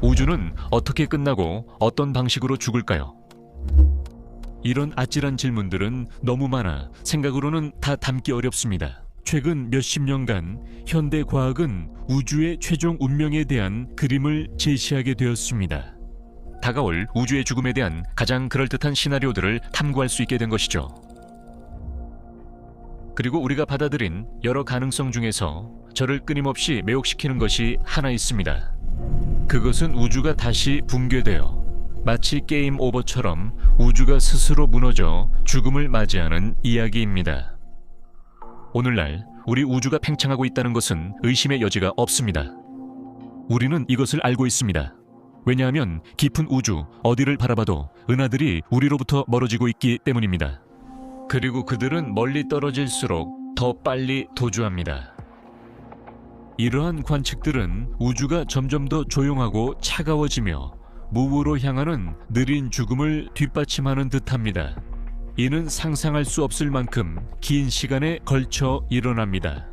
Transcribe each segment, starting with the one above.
우주는 어떻게 끝나고 어떤 방식으로 죽을까요? 이런 아찔한 질문들은 너무 많아 생각으로는 다 담기 어렵습니다. 최근 몇십 년간 현대 과학은 우주의 최종 운명에 대한 그림을 제시하게 되었습니다. 다가올 우주의 죽음에 대한 가장 그럴듯한 시나리오들을 탐구할 수 있게 된 것이죠. 그리고 우리가 받아들인 여러 가능성 중에서 저를 끊임없이 매혹시키는 것이 하나 있습니다. 그것은 우주가 다시 붕괴되어 마치 게임 오버처럼 우주가 스스로 무너져 죽음을 맞이하는 이야기입니다. 오늘날 우리 우주가 팽창하고 있다는 것은 의심의 여지가 없습니다. 우리는 이것을 알고 있습니다. 왜냐하면 깊은 우주 어디를 바라봐도 은하들이 우리로부터 멀어지고 있기 때문입니다. 그리고 그들은 멀리 떨어질수록 더 빨리 도주합니다. 이러한 관측들은 우주가 점점 더 조용하고 차가워지며 무으로 향하는 느린 죽음을 뒷받침하는 듯합니다. 이는 상상할 수 없을 만큼 긴 시간에 걸쳐 일어납니다.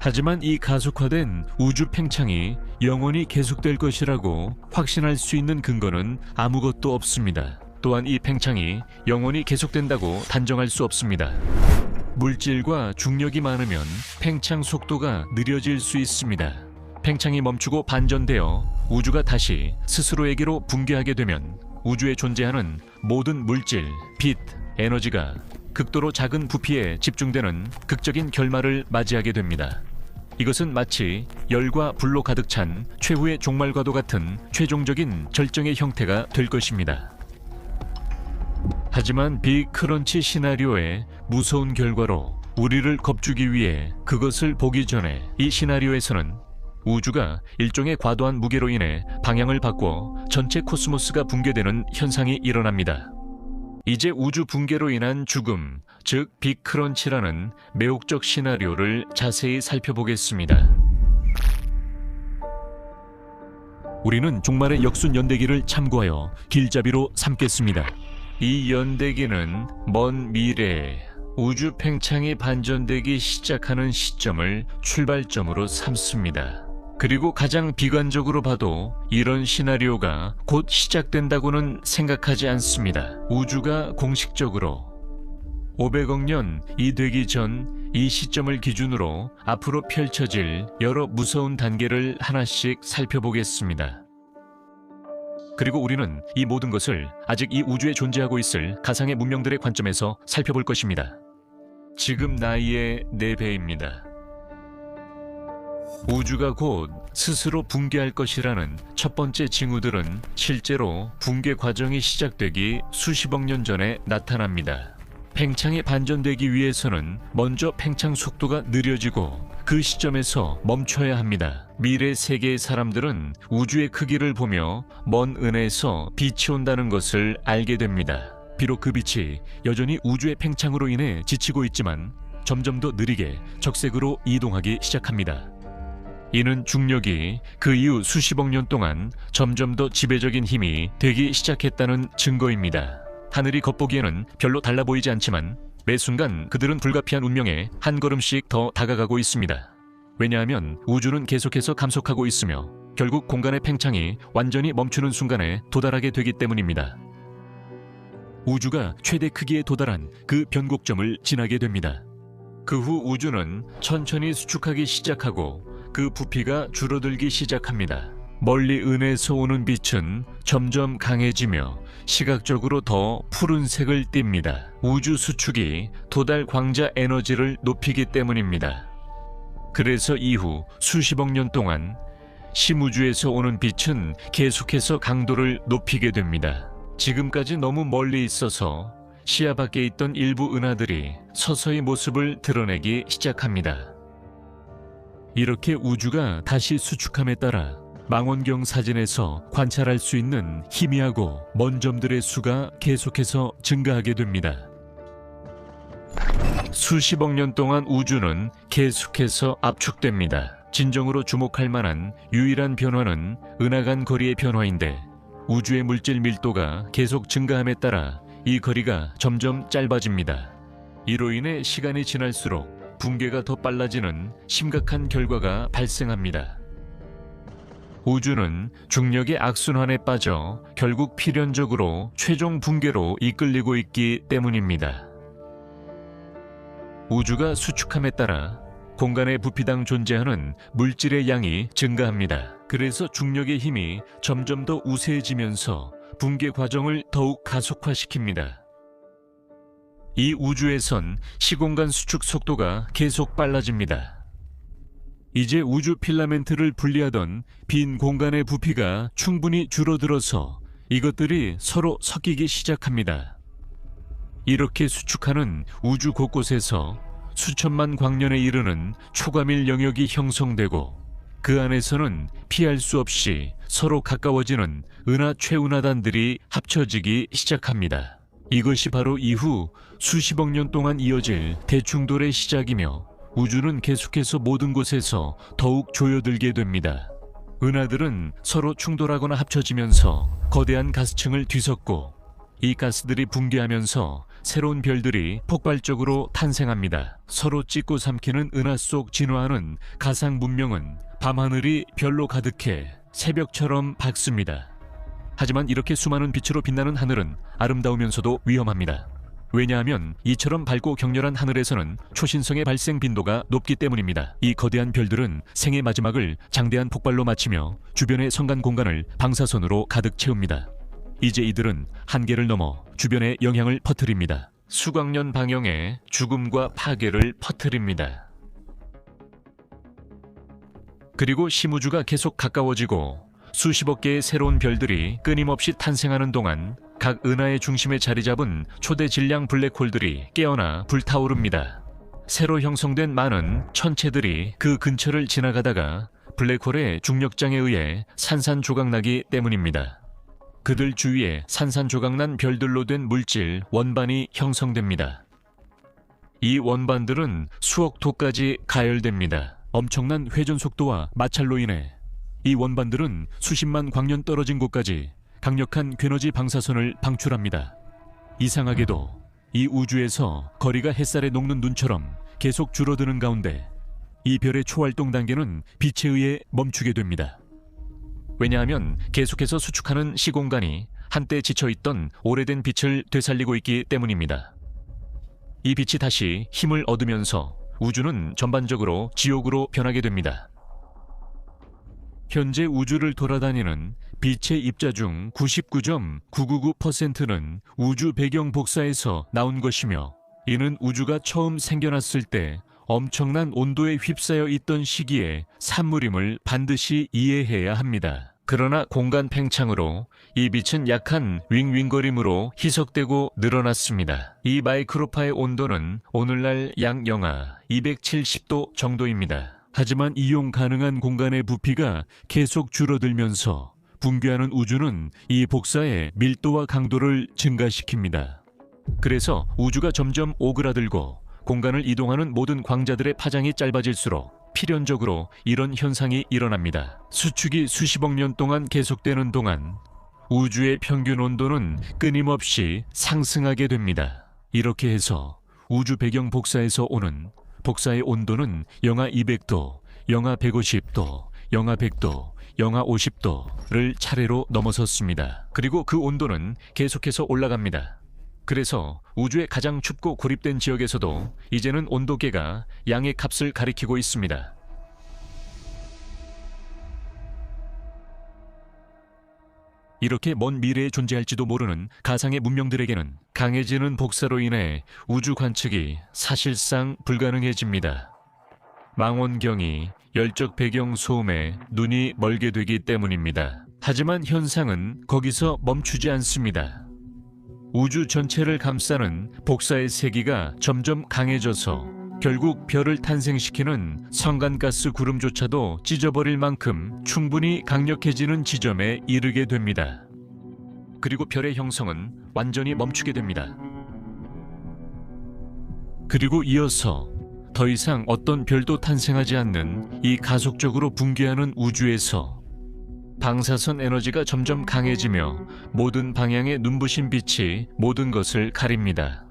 하지만 이 가속화된 우주 팽창이 영원히 계속될 것이라고 확신할 수 있는 근거는 아무것도 없습니다. 또한 이 팽창이 영원히 계속된다고 단정할 수 없습니다. 물질과 중력이 많으면 팽창 속도가 느려질 수 있습니다. 팽창이 멈추고 반전되어 우주가 다시 스스로에게로 붕괴하게 되면 우주에 존재하는 모든 물질, 빛, 에너지가 극도로 작은 부피에 집중되는 극적인 결말을 맞이하게 됩니다. 이것은 마치 열과 불로 가득 찬 최후의 종말과도 같은 최종적인 절정의 형태가 될 것입니다. 하지만 빅크런치 시나리오의 무서운 결과로 우리를 겁주기 위해 그것을 보기 전에 이 시나리오에서는 우주가 일종의 과도한 무게로 인해 방향을 바꿔 전체 코스모스가 붕괴되는 현상이 일어납니다. 이제 우주 붕괴로 인한 죽음, 즉 빅크런치라는 매혹적 시나리오를 자세히 살펴보겠습니다. 우리는 종말의 역순 연대기를 참고하여 길잡이로 삼겠습니다. 이 연대기는 먼 미래에 우주 팽창이 반전되기 시작하는 시점을 출발점으로 삼습니다. 그리고 가장 비관적으로 봐도 이런 시나리오가 곧 시작된다고는 생각하지 않습니다. 우주가 공식적으로 500억 년이 되기 전 이 시점을 기준으로 앞으로 펼쳐질 여러 무서운 단계를 하나씩 살펴보겠습니다. 그리고 우리는 이 모든 것을 아직 이 우주에 존재하고 있을 가상의 문명들의 관점에서 살펴볼 것입니다. 지금 나이의 4배입니다. 우주가 곧 스스로 붕괴할 것이라는 첫 번째 징후들은 실제로 붕괴 과정이 시작되기 수십억 년 전에 나타납니다. 팽창이 반전되기 위해서는 먼저 팽창 속도가 느려지고 그 시점에서 멈춰야 합니다. 미래 세계의 사람들은 우주의 크기를 보며 먼 은에서 빛이 온다는 것을 알게 됩니다. 비록 그 빛이 여전히 우주의 팽창으로 인해 지치고 있지만 점점 더 느리게 적색으로 이동하기 시작합니다. 이는 중력이 그 이후 수십억 년 동안 점점 더 지배적인 힘이 되기 시작했다는 증거입니다. 하늘이 겉보기에는 별로 달라 보이지 않지만 매 순간 그들은 불가피한 운명에 한 걸음씩 더 다가가고 있습니다. 왜냐하면 우주는 계속해서 감속하고 있으며 결국 공간의 팽창이 완전히 멈추는 순간에 도달하게 되기 때문입니다. 우주가 최대 크기에 도달한 그 변곡점을 지나게 됩니다. 그 후 우주는 천천히 수축하기 시작하고 그 부피가 줄어들기 시작합니다. 멀리 은에서 오는 빛은 점점 강해지며 시각적으로 더 푸른색을 띱니다. 우주 수축이 도달 광자 에너지를 높이기 때문입니다. 그래서 이후 수십억 년 동안 심우주에서 오는 빛은 계속해서 강도를 높이게 됩니다. 지금까지 너무 멀리 있어서 시야 밖에 있던 일부 은하들이 서서히 모습을 드러내기 시작합니다. 이렇게 우주가 다시 수축함에 따라 망원경 사진에서 관찰할 수 있는 희미하고 먼 점들의 수가 계속해서 증가하게 됩니다. 수십억 년 동안 우주는 계속해서 압축됩니다. 진정으로 주목할 만한 유일한 변화는 은하 간 거리의 변화인데 우주의 물질 밀도가 계속 증가함에 따라 이 거리가 점점 짧아집니다. 이로 인해 시간이 지날수록 붕괴가 더 빨라지는 심각한 결과가 발생합니다. 우주는 중력의 악순환에 빠져 결국 필연적으로 최종 붕괴로 이끌리고 있기 때문입니다. 우주가 수축함에 따라 공간의 부피당 존재하는 물질의 양이 증가합니다. 그래서 중력의 힘이 점점 더 우세해지면서 붕괴 과정을 더욱 가속화시킵니다. 이 우주에선 시공간 수축 속도가 계속 빨라집니다. 이제 우주 필라멘트를 분리하던 빈 공간의 부피가 충분히 줄어들어서 이것들이 서로 섞이기 시작합니다. 이렇게 수축하는 우주 곳곳에서 수천만 광년에 이르는 초과밀 영역이 형성되고 그 안에서는 피할 수 없이 서로 가까워지는 은하 최은하단들이 합쳐지기 시작합니다. 이것이 바로 이후 수십억 년 동안 이어질 대충돌의 시작이며 우주는 계속해서 모든 곳에서 더욱 조여들게 됩니다. 은하들은 서로 충돌하거나 합쳐지면서 거대한 가스층을 뒤섞고 이 가스들이 붕괴하면서 새로운 별들이 폭발적으로 탄생합니다. 서로 찢고 삼키는 은하 속 진화하는 가상 문명은 밤하늘이 별로 가득해 새벽처럼 밝습니다. 하지만 이렇게 수많은 빛으로 빛나는 하늘은 아름다우면서도 위험합니다. 왜냐하면 이처럼 밝고 격렬한 하늘에서는 초신성의 발생 빈도가 높기 때문입니다. 이 거대한 별들은 생의 마지막을 장대한 폭발로 마치며 주변의 성간 공간을 방사선으로 가득 채웁니다. 이제 이들은 한계를 넘어 주변에 영향을 퍼뜨립니다. 수광년 방향에 죽음과 파괴를 퍼뜨립니다. 그리고 심우주가 계속 가까워지고 수십억 개의 새로운 별들이 끊임없이 탄생하는 동안 각 은하의 중심에 자리 잡은 초대 질량 블랙홀들이 깨어나 불타오릅니다. 새로 형성된 많은 천체들이 그 근처를 지나가다가 블랙홀의 중력장에 의해 산산조각나기 때문입니다. 그들 주위에 산산조각난 별들로 된 물질 원반이 형성됩니다. 이 원반들은 수억 도까지 가열됩니다. 엄청난 회전 속도와 마찰로 인해 이 원반들은 수십만 광년 떨어진 곳까지 강력한 괴너지 방사선을 방출합니다. 이상하게도 이 우주에서 거리가 햇살에 녹는 눈처럼 계속 줄어드는 가운데 이 별의 초활동 단계는 빛에 의해 멈추게 됩니다. 왜냐하면 계속해서 수축하는 시공간이 한때 지쳐있던 오래된 빛을 되살리고 있기 때문입니다. 이 빛이 다시 힘을 얻으면서 우주는 전반적으로 지옥으로 변하게 됩니다. 현재 우주를 돌아다니는 빛의 입자 중 99.999%는 우주 배경 복사에서 나온 것이며 이는 우주가 처음 생겨났을 때 엄청난 온도에 휩싸여 있던 시기의 산물임을 반드시 이해해야 합니다. 그러나 공간 팽창으로 이 빛은 약한 윙윙거림으로 희석되고 늘어났습니다. 이 마이크로파의 온도는 오늘날 약 영하 270도 정도입니다. 하지만 이용 가능한 공간의 부피가 계속 줄어들면서 붕괴하는 우주는 이 복사의 밀도와 강도를 증가시킵니다. 그래서 우주가 점점 오그라들고 공간을 이동하는 모든 광자들의 파장이 짧아질수록 필연적으로 이런 현상이 일어납니다. 수축이 수십억 년 동안 계속되는 동안 우주의 평균 온도는 끊임없이 상승하게 됩니다. 이렇게 해서 우주 배경 복사에서 오는 복사의 온도는 영하 200도, 영하 150도, 영하 100도, 영하 50도를 차례로 넘어섰습니다. 그리고 그 온도는 계속해서 올라갑니다. 그래서 우주의 가장 춥고 고립된 지역에서도 이제는 온도계가 양의 값을 가리키고 있습니다. 이렇게 먼 미래에 존재할지도 모르는 가상의 문명들에게는 강해지는 복사로 인해 우주 관측이 사실상 불가능해집니다. 망원경이 열적 배경 소음에 눈이 멀게 되기 때문입니다. 하지만 현상은 거기서 멈추지 않습니다. 우주 전체를 감싸는 복사의 세기가 점점 강해져서 결국 별을 탄생시키는 성간가스 구름조차도 찢어버릴 만큼 충분히 강력해지는 지점에 이르게 됩니다. 그리고 별의 형성은 완전히 멈추게 됩니다. 그리고 이어서 더 이상 어떤 별도 탄생하지 않는 이 가속적으로 붕괴하는 우주에서 방사선 에너지가 점점 강해지며 모든 방향의 눈부신 빛이 모든 것을 가립니다.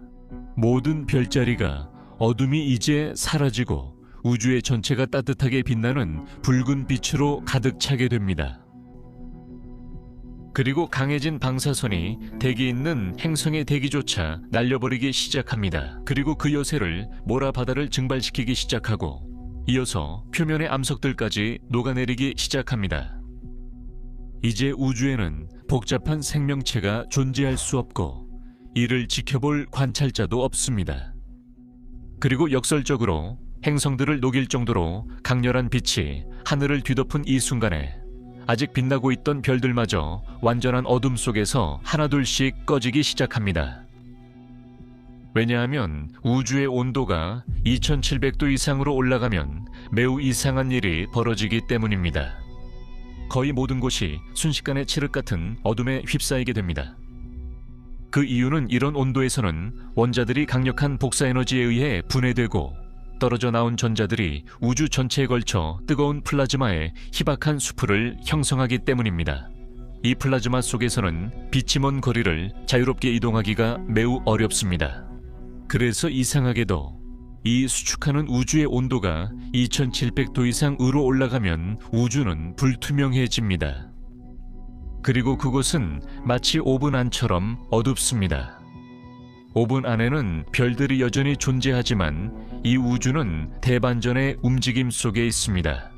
모든 별자리가 어둠이 이제 사라지고 우주의 전체가 따뜻하게 빛나는 붉은 빛으로 가득 차게 됩니다. 그리고 강해진 방사선이 대기에 있는 행성의 대기조차 날려버리기 시작합니다. 그리고 그 여세를 모라바다를 증발시키기 시작하고 이어서 표면의 암석들까지 녹아내리기 시작합니다. 이제 우주에는 복잡한 생명체가 존재할 수 없고 이를 지켜볼 관찰자도 없습니다. 그리고 역설적으로 행성들을 녹일 정도로 강렬한 빛이 하늘을 뒤덮은 이 순간에 아직 빛나고 있던 별들마저 완전한 어둠 속에서 하나둘씩 꺼지기 시작합니다. 왜냐하면 우주의 온도가 2700도 이상으로 올라가면 매우 이상한 일이 벌어지기 때문입니다. 거의 모든 곳이 순식간에 칠흑 같은 어둠에 휩싸이게 됩니다. 그 이유는 이런 온도에서는 원자들이 강력한 복사 에너지에 의해 분해되고 떨어져 나온 전자들이 우주 전체에 걸쳐 뜨거운 플라즈마의 희박한 수풀을 형성하기 때문입니다. 이 플라즈마 속에서는 빛이 먼 거리를 자유롭게 이동하기가 매우 어렵습니다. 그래서 이상하게도 이 수축하는 우주의 온도가 2700도 이상 으로 올라가면 우주는 불투명해집니다. 그리고 그곳은 마치 오븐 안처럼 어둡습니다. 오븐 안에는 별들이 여전히 존재하지만 이 우주는 대반전의 움직임 속에 있습니다.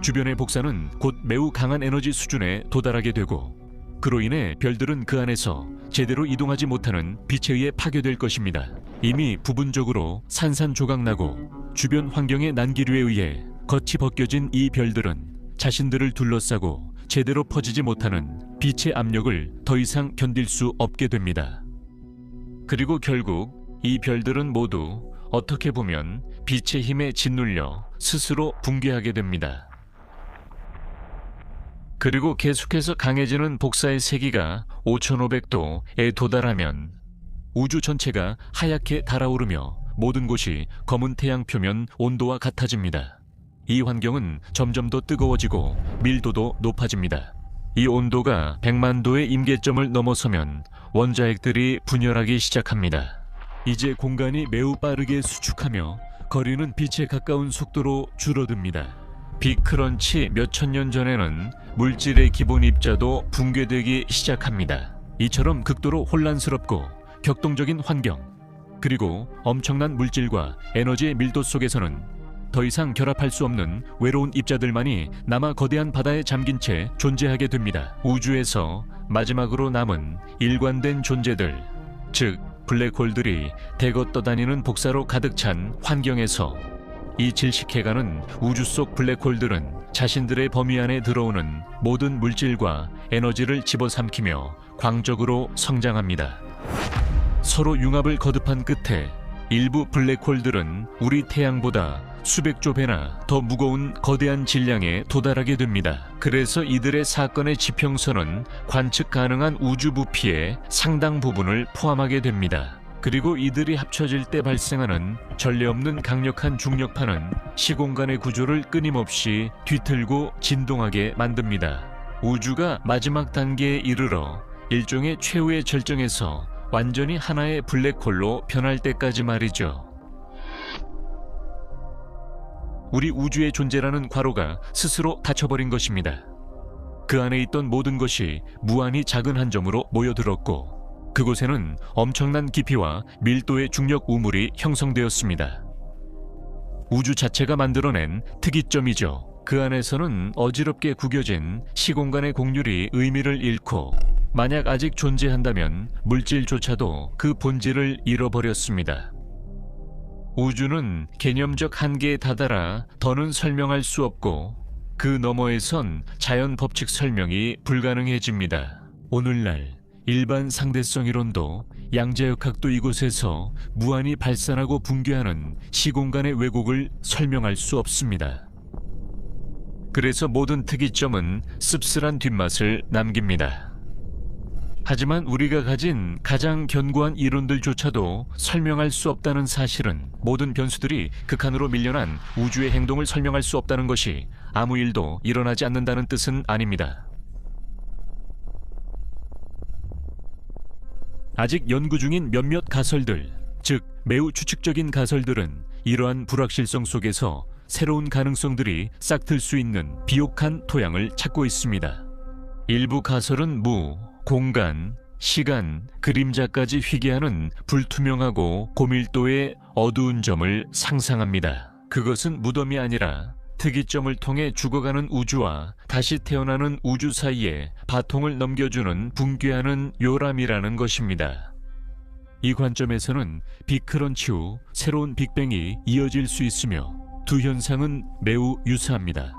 주변의 복사는 곧 매우 강한 에너지 수준에 도달하게 되고 그로 인해 별들은 그 안에서 제대로 이동하지 못하는 빛에 의해 파괴될 것입니다. 이미 부분적으로 산산조각나고 주변 환경의 난기류에 의해 겉이 벗겨진 이 별들은 자신들을 둘러싸고 제대로 퍼지지 못하는 빛의 압력을 더 이상 견딜 수 없게 됩니다. 그리고 결국 이 별들은 모두 어떻게 보면 빛의 힘에 짓눌려 스스로 붕괴하게 됩니다. 그리고 계속해서 강해지는 복사의 세기가 5500도에 도달하면 우주 전체가 하얗게 달아오르며 모든 곳이 검은 태양 표면 온도와 같아집니다. 이 환경은 점점 더 뜨거워지고 밀도도 높아집니다. 이 온도가 100만 도의 임계점을 넘어서면 원자핵들이 분열하기 시작합니다. 이제 공간이 매우 빠르게 수축하며 거리는 빛에 가까운 속도로 줄어듭니다. 빅크런치 몇천 년 전에는 물질의 기본 입자도 붕괴되기 시작합니다. 이처럼 극도로 혼란스럽고 격동적인 환경, 그리고 엄청난 물질과 에너지의 밀도 속에서는 더 이상 결합할 수 없는 외로운 입자들만이 남아 거대한 바다에 잠긴 채 존재하게 됩니다. 우주에서 마지막으로 남은 일관된 존재들, 즉 블랙홀들이 대거 떠다니는 복사로 가득 찬 환경에서 이 질식해가는 우주 속 블랙홀들은 자신들의 범위 안에 들어오는 모든 물질과 에너지를 집어삼키며 광적으로 성장합니다. 서로 융합을 거듭한 끝에 일부 블랙홀들은 우리 태양보다 수백조 배나 더 무거운 거대한 질량에 도달하게 됩니다. 그래서 이들의 사건의 지평선은 관측 가능한 우주 부피의 상당 부분을 포함하게 됩니다. 그리고 이들이 합쳐질 때 발생하는 전례 없는 강력한 중력파는 시공간의 구조를 끊임없이 뒤틀고 진동하게 만듭니다. 우주가 마지막 단계에 이르러 일종의 최후의 절정에서 완전히 하나의 블랙홀로 변할 때까지 말이죠. 우리 우주의 존재라는 괄호가 스스로 닫혀버린 것입니다. 그 안에 있던 모든 것이 무한히 작은 한 점으로 모여들었고 그곳에는 엄청난 깊이와 밀도의 중력 우물이 형성되었습니다. 우주 자체가 만들어낸 특이점이죠. 그 안에서는 어지럽게 구겨진 시공간의 곡률이 의미를 잃고 만약 아직 존재한다면 물질조차도 그 본질을 잃어버렸습니다. 우주는 개념적 한계에 다다라 더는 설명할 수 없고 그 너머에선 자연 법칙 설명이 불가능해집니다. 오늘날 일반 상대성 이론도 양자역학도 이곳에서 무한히 발산하고 붕괴하는 시공간의 왜곡을 설명할 수 없습니다. 그래서 모든 특이점은 씁쓸한 뒷맛을 남깁니다. 하지만 우리가 가진 가장 견고한 이론들조차도 설명할 수 없다는 사실은 모든 변수들이 극한으로 밀려난 우주의 행동을 설명할 수 없다는 것이 아무 일도 일어나지 않는다는 뜻은 아닙니다. 아직 연구 중인 몇몇 가설들, 즉 매우 추측적인 가설들은 이러한 불확실성 속에서 새로운 가능성들이 싹틀 수 있는 비옥한 토양을 찾고 있습니다. 일부 가설은 무, 공간, 시간, 그림자까지 휘게하는 불투명하고 고밀도의 어두운 점을 상상합니다. 그것은 무덤이 아니라 특이점을 통해 죽어가는 우주와 다시 태어나는 우주 사이에 바통을 넘겨주는 붕괴하는 요람이라는 것입니다. 이 관점에서는 빅크런치 후 새로운 빅뱅이 이어질 수 있으며 두 현상은 매우 유사합니다.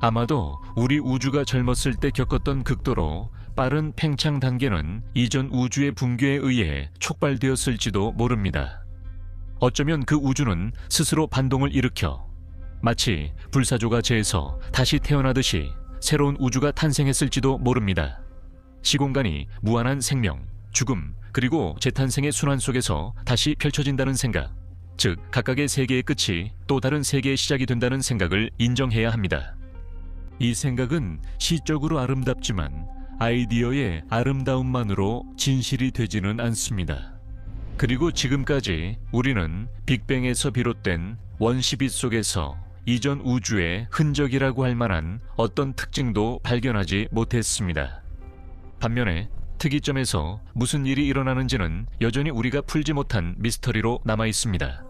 아마도 우리 우주가 젊었을 때 겪었던 극도로 빠른 팽창 단계는 이전 우주의 붕괴에 의해 촉발되었을지도 모릅니다. 어쩌면 그 우주는 스스로 반동을 일으켜 마치 불사조가 재에서 다시 태어나듯이 새로운 우주가 탄생했을지도 모릅니다. 시공간이 무한한 생명, 죽음, 그리고 재탄생의 순환 속에서 다시 펼쳐진다는 생각, 즉 각각의 세계의 끝이 또 다른 세계의 시작이 된다는 생각을 인정해야 합니다. 이 생각은 시적으로 아름답지만 아이디어의 아름다움만으로 진실이 되지는 않습니다. 그리고 지금까지 우리는 빅뱅에서 비롯된 원시빛 속에서 이전 우주의 흔적이라고 할 만한 어떤 특징도 발견하지 못했습니다. 반면에 특이점에서 무슨 일이 일어나는지는 여전히 우리가 풀지 못한 미스터리로 남아 있습니다.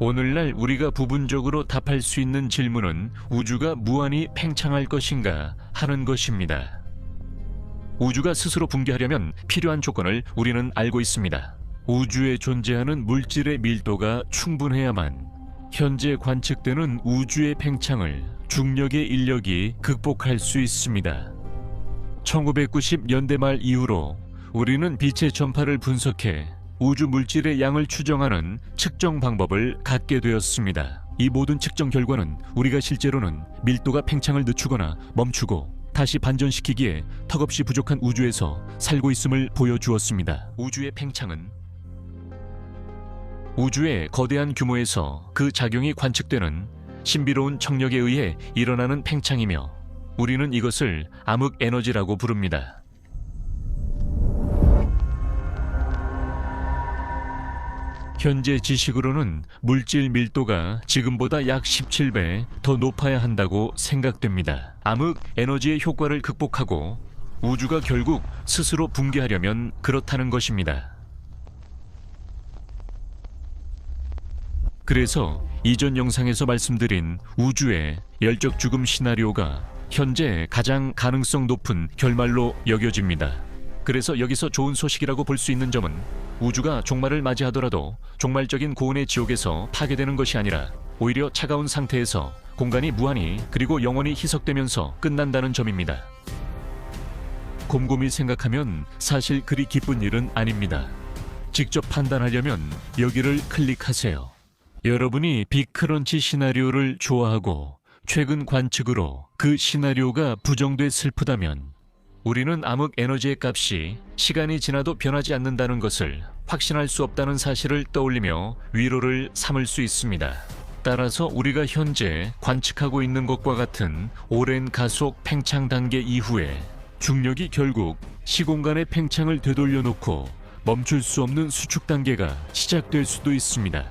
오늘날 우리가 부분적으로 답할 수 있는 질문은 우주가 무한히 팽창할 것인가 하는 것입니다. 우주가 스스로 붕괴하려면 필요한 조건을 우리는 알고 있습니다. 우주에 존재하는 물질의 밀도가 충분해야만 현재 관측되는 우주의 팽창을 중력의 인력이 극복할 수 있습니다. 1990년대 말 이후로 우리는 빛의 전파를 분석해 우주 물질의 양을 추정하는 측정 방법을 갖게 되었습니다. 이 모든 측정 결과는 우리가 실제로는 밀도가 팽창을 늦추거나 멈추고 다시 반전시키기에 턱없이 부족한 우주에서 살고 있음을 보여주었습니다. 우주의 팽창은 우주의 거대한 규모에서 그 작용이 관측되는 신비로운 청력에 의해 일어나는 팽창이며 우리는 이것을 암흑 에너지라고 부릅니다. 현재 지식으로는 물질 밀도가 지금보다 약 17배 더 높아야 한다고 생각됩니다. 암흑 에너지의 효과를 극복하고 우주가 결국 스스로 붕괴하려면 그렇다는 것입니다. 그래서 이전 영상에서 말씀드린 우주의 열적 죽음 시나리오가 현재 가장 가능성 높은 결말로 여겨집니다. 그래서 여기서 좋은 소식이라고 볼 수 있는 점은 우주가 종말을 맞이하더라도 종말적인 고온의 지옥에서 파괴되는 것이 아니라 오히려 차가운 상태에서 공간이 무한히 그리고 영원히 희석되면서 끝난다는 점입니다. 곰곰이 생각하면 사실 그리 기쁜 일은 아닙니다. 직접 판단하려면 여기를 클릭하세요. 여러분이 빅크런치 시나리오를 좋아하고 최근 관측으로 그 시나리오가 부정돼 슬프다면 우리는 암흑 에너지의 값이 시간이 지나도 변하지 않는다는 것을 확신할 수 없다는 사실을 떠올리며 위로를 삼을 수 있습니다. 따라서 우리가 현재 관측하고 있는 것과 같은 오랜 가속 팽창 단계 이후에 중력이 결국 시공간의 팽창을 되돌려 놓고 멈출 수 없는 수축 단계가 시작될 수도 있습니다.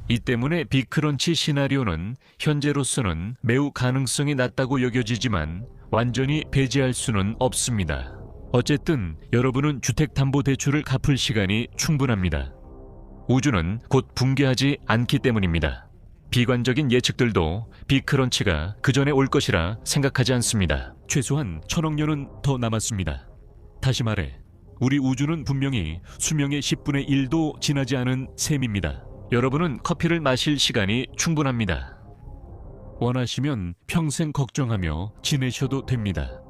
이 때문에 빅크런치 시나리오는 현재로서는 매우 가능성이 낮다고 여겨지지만 완전히 배제할 수는 없습니다. 어쨌든 여러분은 주택담보대출을 갚을 시간이 충분합니다. 우주는 곧 붕괴하지 않기 때문입니다. 비관적인 예측들도 빅크런치가 그 전에 올 것이라 생각하지 않습니다. 최소한 1000억 년은 더 남았습니다. 다시 말해 우리 우주는 분명히 수명의 10분의 1도 지나지 않은 셈입니다. 여러분은 커피를 마실 시간이 충분합니다. 원하시면 평생 걱정하며 지내셔도 됩니다.